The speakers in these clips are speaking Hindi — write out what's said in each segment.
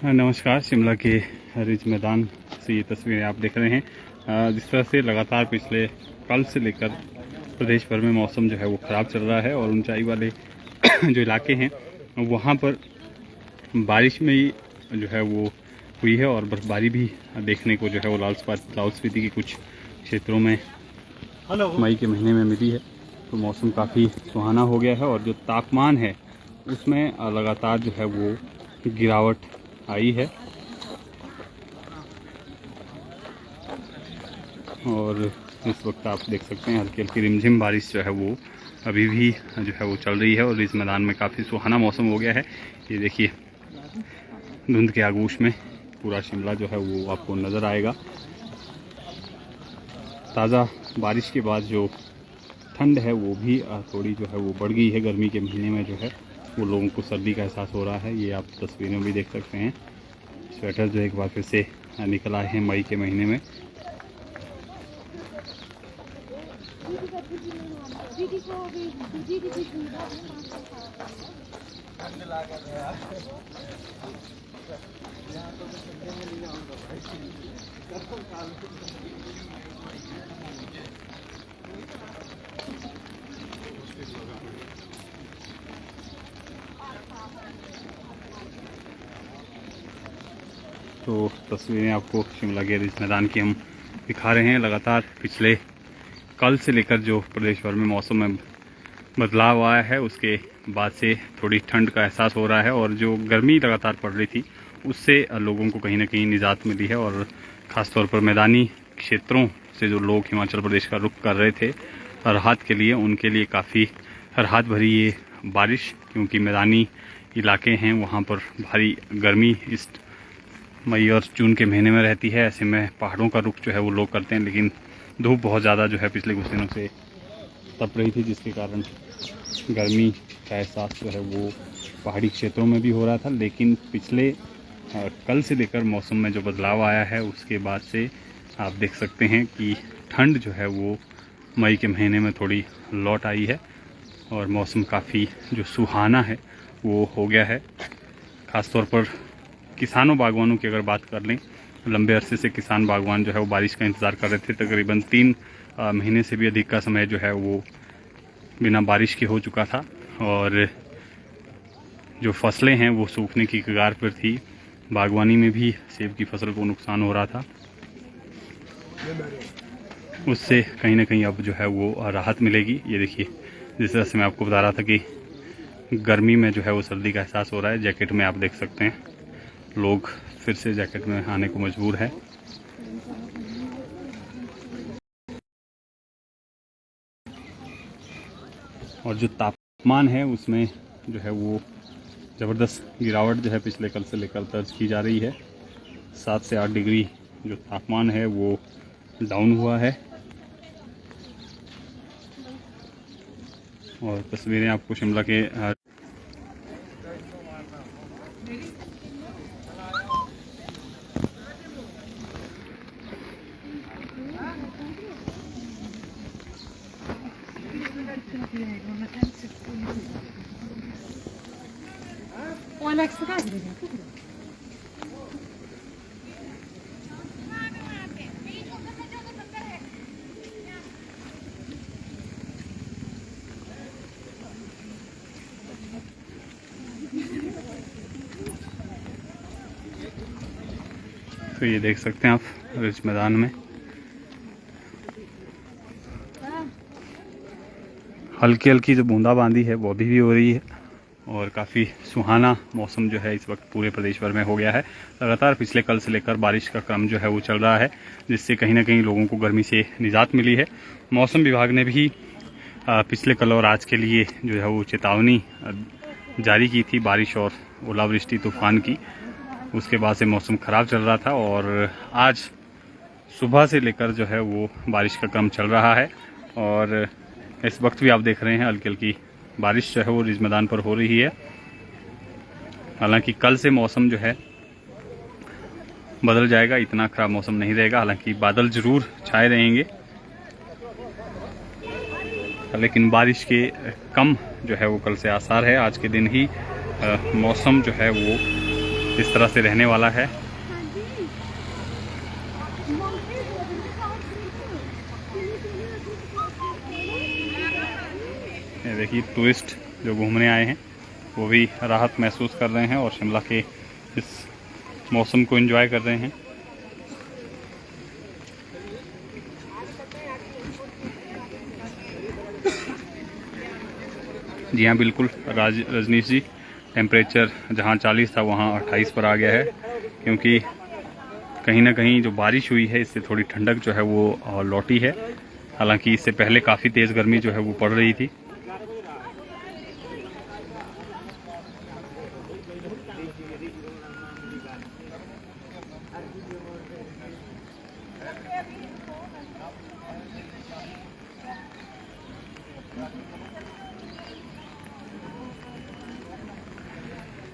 नमस्कार, शिमला के रिज मैदान से ये तस्वीरें आप देख रहे हैं। जिस तरह से लगातार पिछले कल से लेकर प्रदेश भर में मौसम जो है वो ख़राब चल रहा है और ऊंचाई वाले जो इलाके हैं वहाँ पर बारिश में ही जो है वो हुई है और बर्फबारी भी देखने को जो है वो लाहौल स्पीति के कुछ क्षेत्रों में मई के महीने में मिली है। तो मौसम काफ़ी सुहाना हो गया है और जो तापमान है उसमें लगातार जो है वो गिरावट आई है और इस वक्त आप देख सकते हैं हल्की हल्की रिमझिम बारिश जो है वो अभी भी जो है वो चल रही है और इस मैदान में काफ़ी सुहाना मौसम हो गया है। ये देखिए धुंध के आगोश में पूरा शिमला जो है वो आपको नज़र आएगा। ताज़ा बारिश के बाद जो ठंड है वो भी थोड़ी जो है वो बढ़ गई है। गर्मी के महीने में जो है वो लोगों को सर्दी का एहसास हो रहा है। ये आप तस्वीरें में भी देख सकते हैं। स्वेटर जो एक बार फिर से निकल आए हैं मई के महीने में। तो तस्वीरें आपको शिमला के रिज मैदान की हम दिखा रहे हैं। लगातार पिछले कल से लेकर जो प्रदेश भर में मौसम में बदलाव आया है उसके बाद से थोड़ी ठंड का एहसास हो रहा है और जो गर्मी लगातार पड़ रही थी उससे लोगों को कहीं ना कहीं निजात मिली है और ख़ासतौर पर मैदानी क्षेत्रों से जो लोग हिमाचल प्रदेश का रुख कर रहे थे राहत के लिए, उनके लिए काफ़ी राहत भरी ये बारिश, क्योंकि मैदानी इलाके हैं वहाँ पर भारी गर्मी इस मई और जून के महीने में रहती है। ऐसे में पहाड़ों का रुख जो है वो लोग करते हैं, लेकिन धूप बहुत ज़्यादा जो है पिछले कुछ दिनों से तप रही थी, जिसके कारण गर्मी का एहसास जो है वो पहाड़ी क्षेत्रों में भी हो रहा था। लेकिन पिछले कल से लेकर मौसम में जो बदलाव आया है उसके बाद से आप देख सकते हैं कि ठंड जो है वो मई के महीने में थोड़ी लौट आई है और मौसम काफ़ी जो सुहाना है वो हो गया है। ख़ासतौर पर किसानों बागवानों की अगर बात कर लें, लंबे अरसे से किसान बागवान जो है वो बारिश का इंतज़ार कर रहे थे। तकरीबन 3 महीने से भी अधिक का समय जो है वो बिना बारिश के हो चुका था और जो फसलें हैं वो सूखने की कगार पर थी। बागवानी में भी सेब की फसल को नुकसान हो रहा था, उससे कहीं ना कहीं अब जो है वो राहत मिलेगी। ये देखिए, जिस तरह से मैं आपको बता रहा था कि गर्मी में जो है वो सर्दी का एहसास हो रहा है। जैकेट में आप देख सकते हैं लोग फिर से जैकेट में आने को मजबूर है। और जो तापमान है उसमें जो है वो ज़बरदस्त गिरावट जो है पिछले कल से लेकर दर्ज की जा रही है। 7 से 8 डिग्री जो तापमान है वो डाउन हुआ है। और तस्वीरें आपको शिमला के तो ये देख सकते हैं आप रिज मैदान में हल्की हल्की जो बूंदाबांदी है वो अभी भी हो रही है और काफ़ी सुहाना मौसम जो है इस वक्त पूरे प्रदेश भर में हो गया है। लगातार पिछले कल से लेकर बारिश का क्रम जो है वो चल रहा है, जिससे कहीं ना कहीं लोगों को गर्मी से निजात मिली है। मौसम विभाग ने भी पिछले कल और आज के लिए जो है वो चेतावनी जारी की थी बारिश और ओलावृष्टि तूफान की। उसके बाद से मौसम ख़राब चल रहा था और आज सुबह से लेकर जो है वो बारिश का क्रम चल रहा है। और इस वक्त भी आप देख रहे हैं हल्की हल्की बारिश जो है वो रिज मैदान पर हो रही है। हालांकि कल से मौसम जो है बदल जाएगा, इतना ख़राब मौसम नहीं रहेगा। हालांकि बादल ज़रूर छाए रहेंगे, लेकिन बारिश के कम जो है वो कल से आसार है। आज के दिन ही मौसम जो है वो इस तरह से रहने वाला है। ये देखिए टूरिस्ट जो घूमने आए हैं वो भी राहत महसूस कर रहे हैं और शिमला के इस मौसम को एंजॉय कर रहे हैं। जी हाँ, बिल्कुल रजनीश जी, टेम्परेचर जहाँ 40 था वहाँ 28 पर आ गया है, क्योंकि कहीं ना कहीं जो बारिश हुई है इससे थोड़ी ठंडक जो है वो लौटी है। हालांकि इससे पहले काफ़ी तेज़ गर्मी जो है वो पड़ रही थी।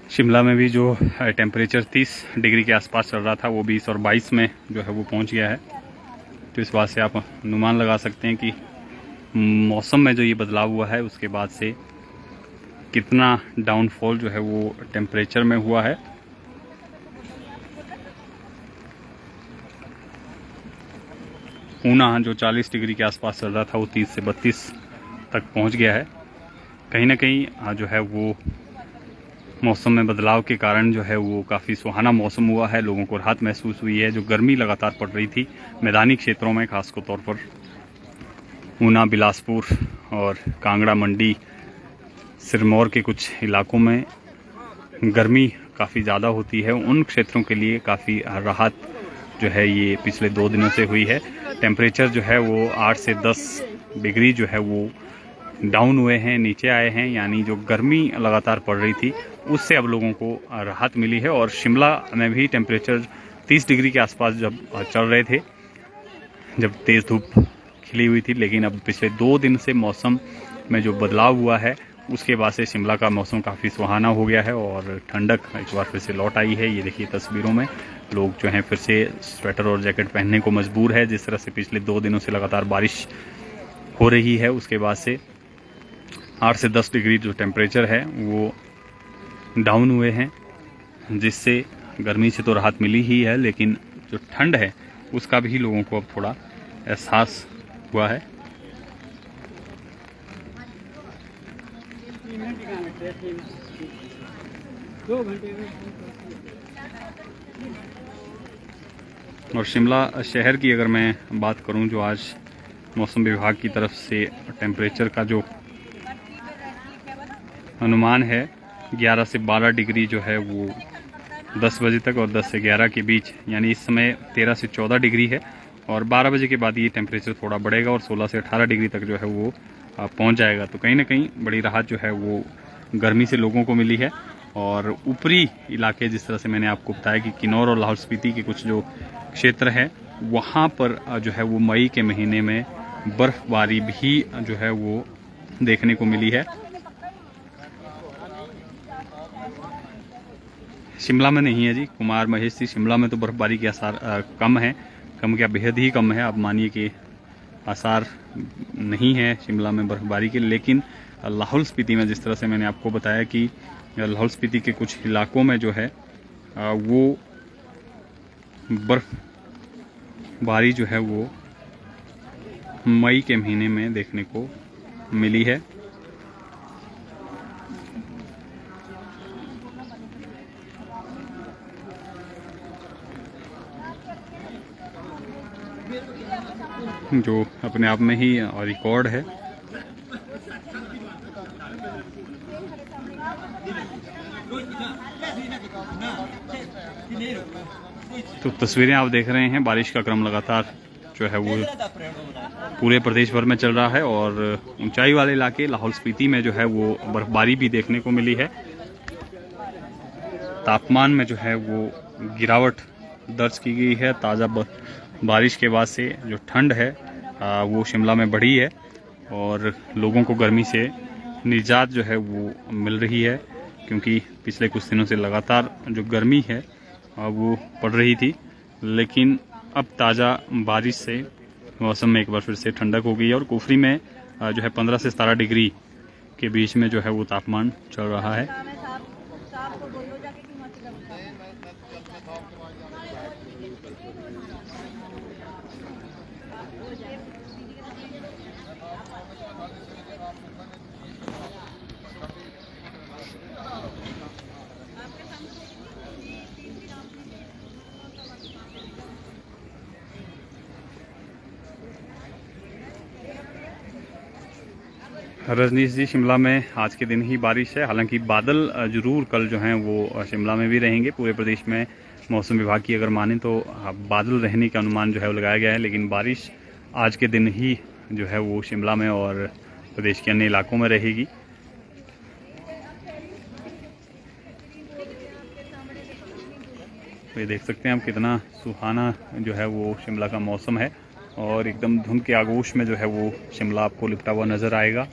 शिमला में भी जो टेम्परेचर 30 डिग्री के आसपास चल रहा था वो 20 और 22 में जो है वो पहुंच गया है। तो इस बात से आप अनुमान लगा सकते हैं कि मौसम में जो ये बदलाव हुआ है उसके बाद से कितना डाउनफॉल जो है वो टेम्परेचर में हुआ है। ऊना जो 40 डिग्री के आसपास चल रहा था वो 30 से 32 तक पहुंच गया है। कहीं ना कहीं जो है वो मौसम में बदलाव के कारण जो है वो काफ़ी सुहाना मौसम हुआ है। लोगों को राहत महसूस हुई है। जो गर्मी लगातार पड़ रही थी मैदानी क्षेत्रों में, खासकर तौर पर ऊना, बिलासपुर और कांगड़ा, मंडी, सिरमौर के कुछ इलाकों में गर्मी काफ़ी ज़्यादा होती है, उन क्षेत्रों के लिए काफ़ी राहत जो है ये पिछले 2 दिनों से हुई है। टेम्परेचर जो है वो 8 से 10 डिग्री जो है वो डाउन हुए हैं, नीचे आए हैं। यानी जो गर्मी लगातार पड़ रही थी उससे अब लोगों को राहत मिली है। और शिमला में भी टेम्परेचर 30 डिग्री के आसपास जब चल रहे थे, जब तेज़ धूप खिली हुई थी, लेकिन अब पिछले 2 दिन से मौसम में जो बदलाव हुआ है उसके बाद से शिमला का मौसम काफ़ी सुहाना हो गया है और ठंडक एक बार फिर से लौट आई है। ये देखिए तस्वीरों में लोग जो हैं फिर से स्वेटर और जैकेट पहनने को मजबूर है। जिस तरह से पिछले 2 दिनों से लगातार बारिश हो रही है उसके बाद से 8 से 10 डिग्री जो टेम्परेचर है वो डाउन हुए हैं, जिससे गर्मी से तो राहत मिली ही है, लेकिन जो ठंड है उसका भी लोगों को अब थोड़ा एहसास हुआ है। और शिमला शहर की अगर मैं बात करूं, जो आज मौसम विभाग की तरफ से टेम्परेचर का जो अनुमान है 11 से 12 डिग्री जो है वो 10 बजे तक और 10 से 11 के बीच, यानी इस समय 13 से 14 डिग्री है। और 12 बजे के बाद ये टेम्परेचर थोड़ा बढ़ेगा और 16 से 18 डिग्री तक जो है वो पहुंच जाएगा। तो कहीं ना कहीं बड़ी राहत जो है वो गर्मी से लोगों को मिली है। और ऊपरी इलाके, जिस तरह से मैंने आपको बताया कि किन्नौर और लाहौल स्पीति के कुछ जो क्षेत्र है वहाँ पर जो है वो मई के महीने में बर्फबारी भी जो है वो देखने को मिली है। शिमला में नहीं है जी, कुमार महेश जी, शिमला में तो बर्फबारी के आसार कम है, कम क्या बेहद ही कम है। आप मानिए कि आसार नहीं है शिमला में बर्फबारी के। लेकिन लाहौल स्पीति में, जिस तरह से मैंने आपको बताया कि लाहौल स्पीति के कुछ इलाकों में जो है वो बर्फबारी जो है वो मई के महीने में देखने को मिली है। जो अपने आप में ही रिकॉर्ड है। तो तस्वीरें आप देख रहे हैं, बारिश का क्रम लगातार जो है वो पूरे प्रदेश भर में चल रहा है और ऊंचाई वाले इलाके लाहौल स्पीति में जो है वो बर्फबारी भी देखने को मिली है। तापमान में जो है वो गिरावट दर्ज की गई है। ताज़ा बारिश के बाद से जो ठंड है वो शिमला में बढ़ी है और लोगों को गर्मी से निजात जो है वो मिल रही है, क्योंकि पिछले कुछ दिनों से लगातार जो गर्मी है वो पड़ रही थी, लेकिन अब ताज़ा बारिश से मौसम में एक बार फिर से ठंडक हो गई है और कुफरी में जो है 15 से 17 डिग्री के बीच में जो है वो तापमान चल रहा है। रजनीश जी, शिमला में आज के दिन ही बारिश है। हालांकि बादल जरूर कल जो हैं वो शिमला में भी रहेंगे। पूरे प्रदेश में मौसम विभाग की अगर माने तो बादल रहने का अनुमान जो है वो लगाया गया है, लेकिन बारिश आज के दिन ही जो है वो शिमला में और प्रदेश के अन्य इलाकों में रहेगी। तो ये देख सकते हैं आप कितना सुहाना जो है वो शिमला का मौसम है और एकदम धुंध के आगोश में जो है वो शिमला आपको लिपटा हुआ नज़र आएगा।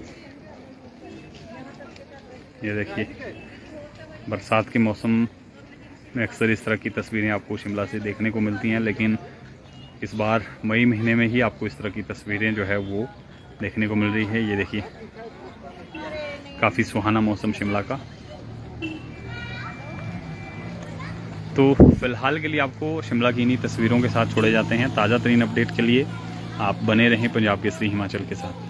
ये देखिए, बरसात के मौसम में अक्सर इस तरह की तस्वीरें आपको शिमला से देखने को मिलती हैं, लेकिन इस बार मई महीने में ही आपको इस तरह की तस्वीरें जो है वो देखने को मिल रही है। ये देखिए, काफ़ी सुहाना मौसम शिमला का। तो फिलहाल के लिए आपको शिमला की इन्हीं तस्वीरों के साथ छोड़े जाते हैं। ताज़ा तरीन अपडेट के लिए आप बने रहें पंजाब केसरी हिमाचल के साथ।